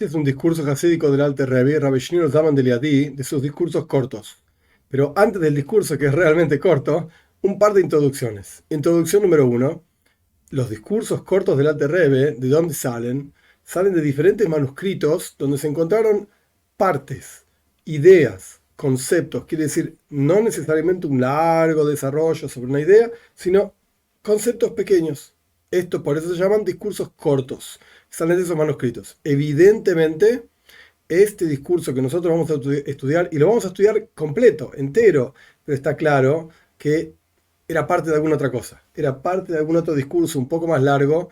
Este es un discurso jasídico del Alter Rebbe, Rabbi Shneur Zalman de Liadi, de sus discursos cortos. Pero antes del discurso, que es realmente corto, un par de introducciones. Introducción número uno. Los discursos cortos del Alter Rebbe, ¿de dónde salen? Salen de diferentes manuscritos donde se encontraron partes, ideas, conceptos. Quiere decir, no necesariamente un largo desarrollo sobre una idea, sino conceptos pequeños. Esto por eso se llaman discursos cortos. Salen de esos manuscritos. Evidentemente, este discurso que nosotros vamos a estudiar, y lo vamos a estudiar completo, entero, pero está claro que era parte de alguna otra cosa. Era parte de algún otro discurso un poco más largo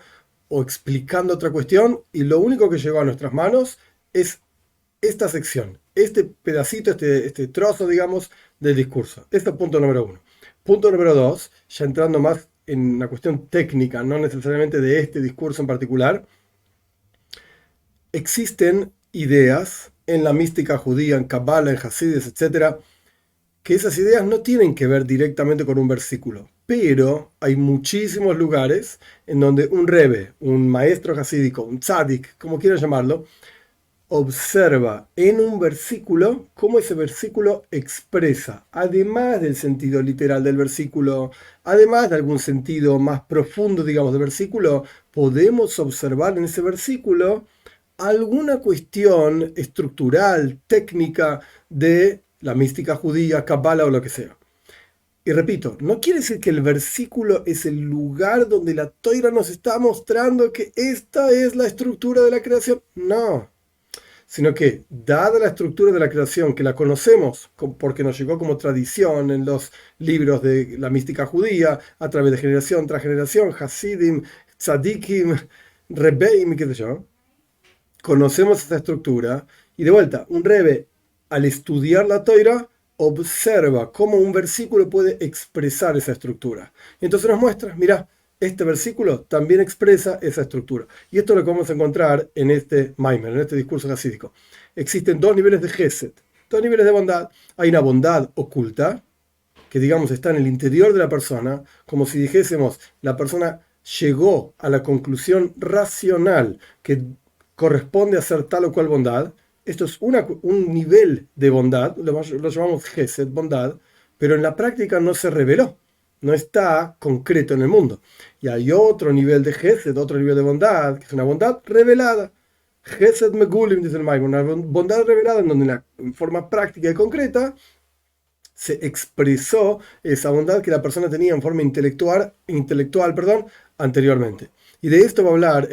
o explicando otra cuestión, y lo único que llegó a nuestras manos es esta sección, este pedacito, este trozo, digamos, del discurso. Este es punto número uno. Punto número dos, ya entrando más en una cuestión técnica, no necesariamente de este discurso en particular. Existen ideas en la mística judía, en Kabbalah, en Hasidus, etcétera, que esas ideas no tienen que ver directamente con un versículo, pero hay muchísimos lugares en donde un rebbe, un maestro hasídico, un tzadik, como quieran llamarlo, observa en un versículo cómo ese versículo expresa, además del sentido literal del versículo, además de algún sentido más profundo, digamos, del versículo, podemos observar en ese versículo alguna cuestión estructural, técnica de la mística judía, Kabbalah o lo que sea. Y repito, no quiere decir que el versículo es el lugar donde la Toira nos está mostrando que esta es la estructura de la creación. No, sino que, dada la estructura de la creación, que la conocemos porque nos llegó como tradición en los libros de la mística judía, a través de generación tras generación, Hasidim, Tzadikim, Rebbeim, qué sé yo, conocemos esa estructura, y de vuelta, un Rebbe, al estudiar la Toira, observa cómo un versículo puede expresar esa estructura. Y entonces nos muestra, mira, este versículo también expresa esa estructura. Y esto es lo que vamos a encontrar en este Maimer, en este discurso hasídico. Existen dos niveles de Gesed, dos niveles de bondad. Hay una bondad oculta, que digamos está en el interior de la persona, como si dijésemos, la persona llegó a la conclusión racional que corresponde a hacer tal o cual bondad. Esto es un nivel de bondad, lo llamamos Gesed, bondad, pero en la práctica no se reveló, no está concreto en el mundo. Y hay otro nivel de Gesed, otro nivel de bondad, que es una bondad revelada. Gesed Megulim, dice el Maimon, una bondad revelada en donde en forma práctica y concreta se expresó esa bondad que la persona tenía en forma intelectual, anteriormente. Y de esto va a hablar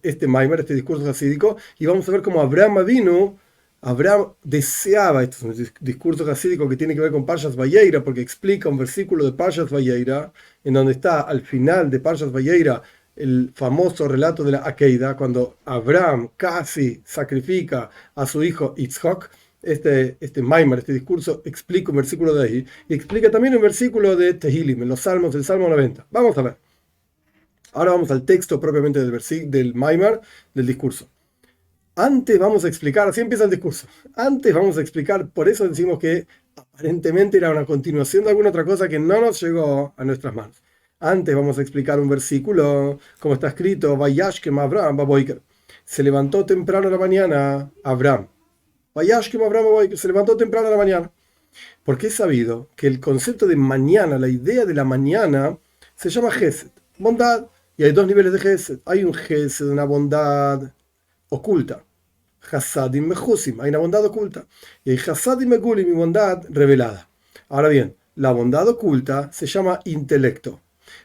este Maimer, este discurso hasídico, y vamos a ver cómo Abraham deseaba, esto es un discurso hasídico que tiene que ver con Parshas Vayeira, porque explica un versículo de Parshas Vayeira, en donde está al final de Parshas Vayeira el famoso relato de la Akeida, cuando Abraham casi sacrifica a su hijo Yitzhak. Este Maimer, este discurso, explica un versículo de ahí, y explica también un versículo de Tehilim, en los Salmos, el Salmo 90. Vamos a ver. Ahora vamos al texto propiamente del Maimer, del discurso. Antes vamos a explicar, así empieza el discurso. Antes vamos a explicar, por eso decimos que aparentemente era una continuación de alguna otra cosa que no nos llegó a nuestras manos. Antes vamos a explicar un versículo, como está escrito, Vayashkem Abraham Baboiker. Se levantó temprano a la mañana Abraham. Vayashkem Abraham Baboiker. Se levantó temprano a la mañana. Porque es sabido que el concepto de mañana, la idea de la mañana, se llama Gesed, bondad. Y hay dos niveles de Gesed. Hay un Gesed, una bondad oculta. Hasadim Mejusim, hay una bondad oculta. Y hay Hasadim Megulim, bondad revelada. Ahora bien, la bondad oculta se llama intelecto,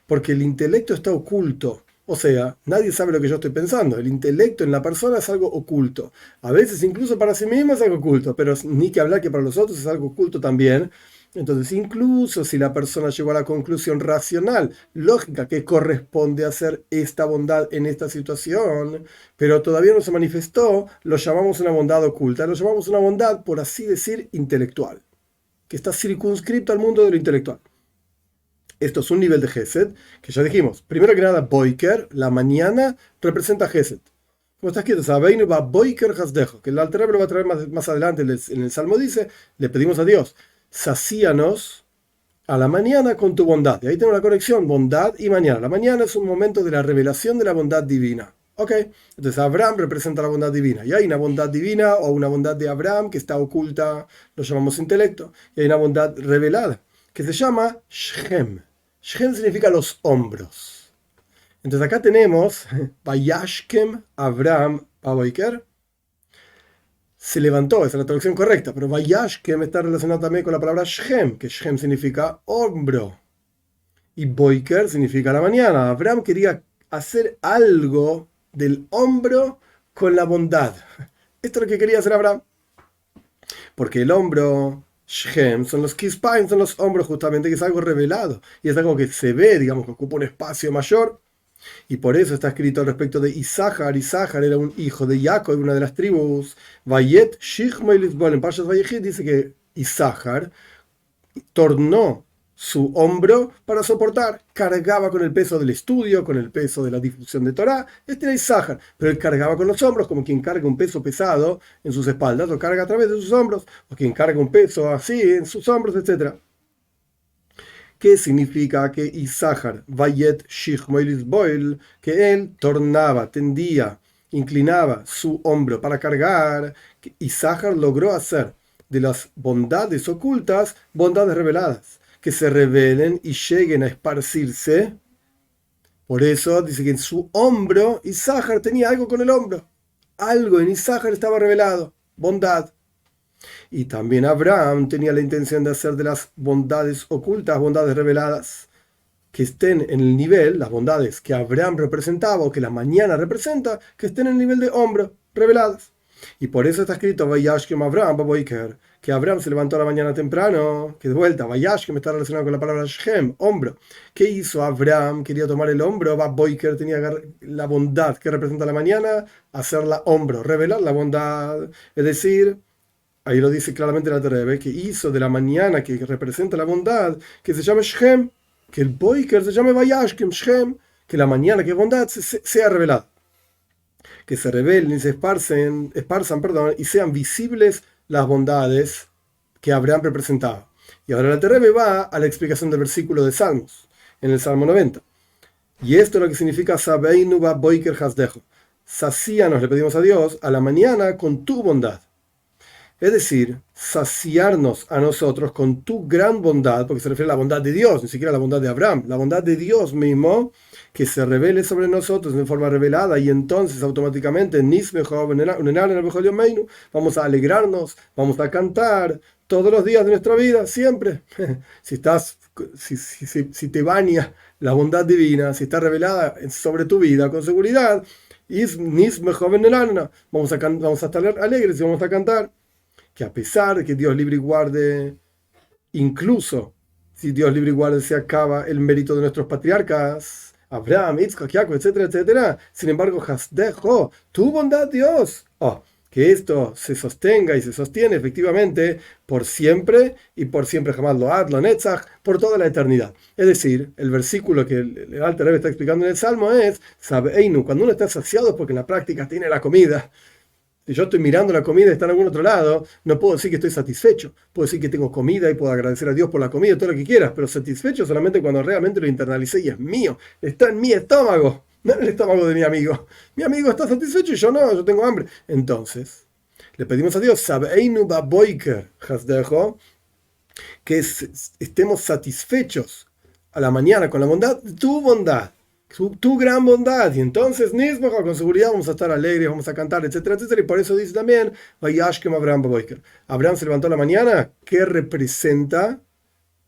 porque el intelecto está oculto. O sea, nadie sabe lo que yo estoy pensando. El intelecto en la persona es algo oculto. A veces incluso para sí mismo es algo oculto, pero ni que hablar que para los otros es algo oculto también. Entonces, incluso si la persona llegó a la conclusión racional, lógica, que corresponde hacer esta bondad en esta situación, pero todavía no se manifestó, lo llamamos una bondad oculta, lo llamamos una bondad, por así decir, intelectual, que está circunscripto al mundo de lo intelectual. Esto es un nivel de Gesed, que ya dijimos. Primero que nada, Boiker, la mañana, representa Gesed. Como está escrito, Sabeinu va Boiker Hasdejo, que el Alter Rebbe lo va a traer más adelante en el Salmo, dice, le pedimos a Dios, sacíanos a la mañana con tu bondad. Y ahí tenemos la conexión, bondad y mañana. La mañana es un momento de la revelación de la bondad divina. Ok, entonces Abraham representa la bondad divina. Y hay una bondad divina o una bondad de Abraham que está oculta, lo llamamos intelecto. Y hay una bondad revelada que se llama Shem. Shem significa los hombros. Entonces acá tenemos Vayashkem Abraham Aboiker. Se levantó, esa es la traducción correcta, pero Vayashkem está relacionado también con la palabra Shem, que Shem significa hombro. Y Boiker significa la mañana. Abraham quería hacer algo del hombro con la bondad. Esto es lo que quería hacer Abraham. Porque el hombro, Shem, son los Kispaim, son los hombros justamente, que es algo revelado. Y es algo que se ve, digamos, que ocupa un espacio mayor. Y por eso está escrito al respecto de Isahar. Isahar era un hijo de Jacob, una de las tribus. Vayet Shishmo Lisbon. En Parshas Vayechid dice que Isahar tornó su hombro para soportar, cargaba con el peso del estudio, con el peso de la difusión de Torah. Este era Isahar, pero él cargaba con los hombros, como quien carga un peso pesado en sus espaldas, lo carga a través de sus hombros, o quien carga un peso así en sus hombros, etc. ¿Qué significa que Isahar, Vayet Shishmoilis Boil, que él tornaba, tendía, inclinaba su hombro para cargar? Que Isahar logró hacer de las bondades ocultas bondades reveladas, que se revelen y lleguen a esparcirse. Por eso dice que en su hombro Isahar tenía algo con el hombro. Algo en Isahar estaba revelado, bondad. Y también Abraham tenía la intención de hacer de las bondades ocultas, bondades reveladas, que estén en el nivel, las bondades que Abraham representaba o que la mañana representa, que estén en el nivel de hombro, reveladas. Y por eso está escrito Vayashkem Abraham Baboiker, que Abraham se levantó a la mañana temprano, que de vuelta, Vayashkem está relacionado con la palabra Shem, hombro. ¿Qué hizo Abraham? Quería tomar el hombro, Baboiker tenía la bondad que representa la mañana, hacerla hombro, revelar la bondad, es decir, ahí lo dice claramente la Torah, que hizo de la mañana que representa la bondad, que se llame Shem, que el Boiker se llame Vayashkem Shem, que la mañana que es bondad sea revelada, que se revelen y se esparzan, perdón, y sean visibles las bondades que Abraham representaba. Y ahora la Torah va a la explicación del versículo de Salmos, en el Salmo 90. Y esto es lo que significa Sabeinu ba Boiker Hasdejo. Sacíanos, le pedimos a Dios, a la mañana con tu bondad. Es decir, saciarnos a nosotros con tu gran bondad, porque se refiere a la bondad de Dios, ni siquiera a la bondad de Abraham, la bondad de Dios mismo, que se revele sobre nosotros de forma revelada, y entonces automáticamente vamos a alegrarnos, vamos a cantar todos los días de nuestra vida, siempre. Si te baña la bondad divina, si está revelada sobre tu vida con seguridad, vamos a estar alegres y vamos a cantar. Que a pesar de que Dios libre y guarde, incluso si Dios libre y guarde se acaba el mérito de nuestros patriarcas, Abraham, Isaac, Jacob, etcétera, etcétera, sin embargo, Hasdejo, tu bondad, Dios, que esto se sostenga y se sostiene efectivamente por siempre y por siempre jamás lo netzach, por toda la eternidad. Es decir, el versículo que el Alter Rebbe está explicando en el Salmo es, Sabeinu, cuando uno está saciado es porque en la práctica tiene la comida. Si yo estoy mirando la comida y está en algún otro lado, no puedo decir que estoy satisfecho. Puedo decir que tengo comida y puedo agradecer a Dios por la comida, todo lo que quieras, pero satisfecho solamente cuando realmente lo internalicé y es mío. Está en mi estómago, no en el estómago de mi amigo. Mi amigo está satisfecho y yo no, yo tengo hambre. Entonces, le pedimos a Dios, Sabeinu baboiker hasdejo, que estemos satisfechos a la mañana con la bondad, tu bondad. Tu gran bondad, y entonces con seguridad vamos a estar alegres, vamos a cantar, etcétera, etcétera. Y por eso dice también Vayashkem Abraham Baboiker. Abraham se levantó a la mañana, que representa,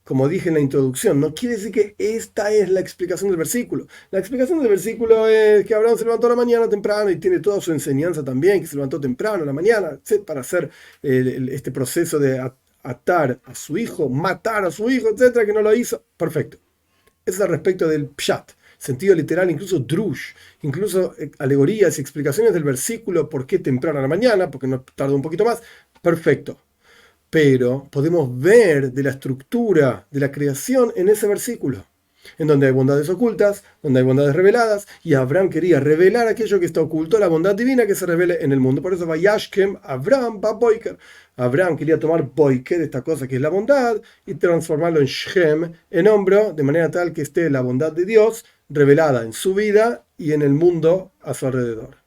como dije en la introducción, no quiere decir que esta es la explicación del versículo. La explicación del versículo es que Abraham se levantó a la mañana temprano y tiene toda su enseñanza también, que se levantó temprano a la mañana para hacer este proceso de atar a su hijo, matar a su hijo, etcétera, que no lo hizo. Perfecto. Eso es al respecto del Pshat. Sentido literal, incluso drush, incluso alegorías y explicaciones del versículo, por qué temprano a la mañana, porque no tarda un poquito más, perfecto. Pero podemos ver de la estructura de la creación en ese versículo. en donde hay bondades ocultas, donde hay bondades reveladas, y Abraham quería revelar aquello que está oculto, la bondad divina que se revele en el mundo. Por eso va Yashkem, Abraham, va Boiker. Abraham quería tomar Boiker, esta cosa que es la bondad, y transformarlo en Shem, en hombro, de manera tal que esté la bondad de Dios revelada en su vida y en el mundo a su alrededor.